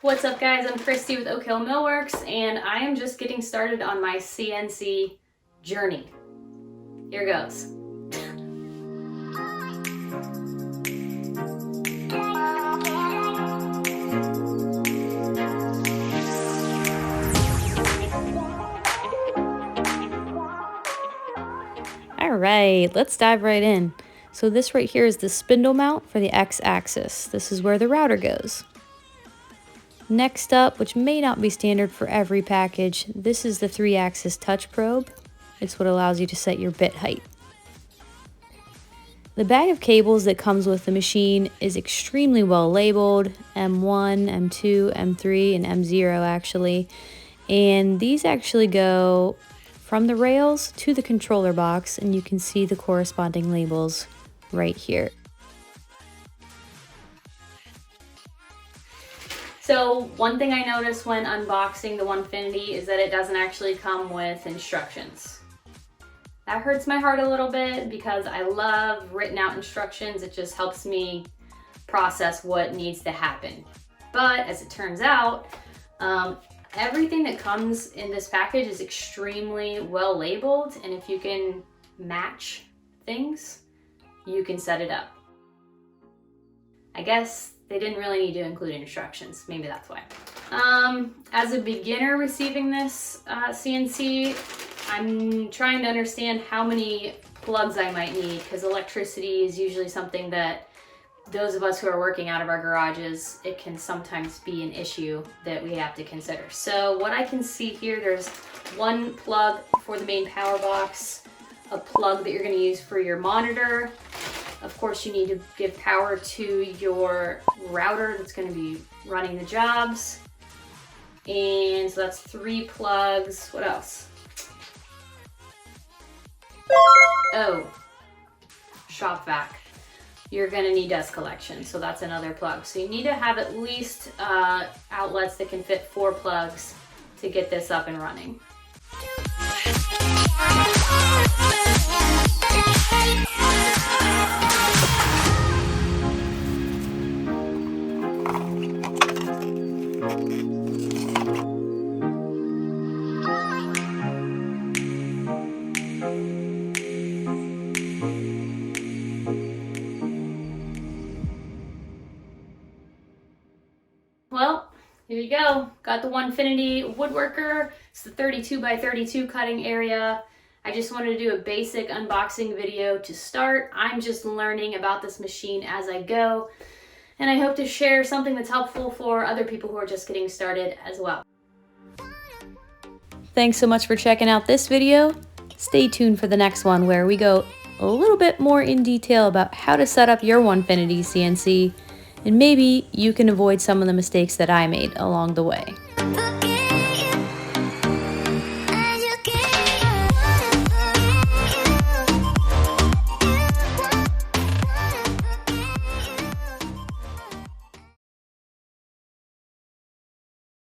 What's up guys, I'm Christy with Oak Hill Millworks and I am just getting started on my CNC journey. Here goes. All right, let's dive right in. So this right here is the spindle mount for the X-axis. This is where the router goes. Next up, which may not be standard for every package, this is the 3-axis touch probe. It's what allows you to set your bit height. The bag of cables that comes with the machine is extremely well labeled, M1, M2, M3, and M0 actually. And these actually go from the rails to the controller box, and you can see the corresponding labels right here. So one thing I noticed when unboxing the Onefinity is that it doesn't actually come with instructions. That hurts my heart a little bit because I love written out instructions. It just helps me process what needs to happen. But as it turns out, everything that comes in this package is extremely well labeled, and if you can match things, you can set it up. I guess they didn't really need to include instructions. Maybe that's why. As a beginner receiving this CNC, I'm trying to understand how many plugs I might need, because electricity is usually something that those of us who are working out of our garages, it can sometimes be an issue that we have to consider. So what I can see here, there's one plug for the main power box, a plug that you're going to use for your monitor. Of course, you need to give power to your router that's going to be running the jobs. And so that's 3 plugs. What else? Oh, shop vac. You're going to need dust collection, so that's another plug. So you need to have at least outlets that can fit 4 plugs to get this up and running. Well, here you go. Got the Onefinity woodworker. It's the 32 by 32 cutting area. I just wanted to do a basic unboxing video to start. I'm just learning about this machine as I go, and I hope to share something that's helpful for other people who are just getting started as well. Thanks so much for checking out this video. Stay tuned for the next one where we go a little bit more in detail about how to set up your Onefinity CNC, and maybe you can avoid some of the mistakes that I made along the way.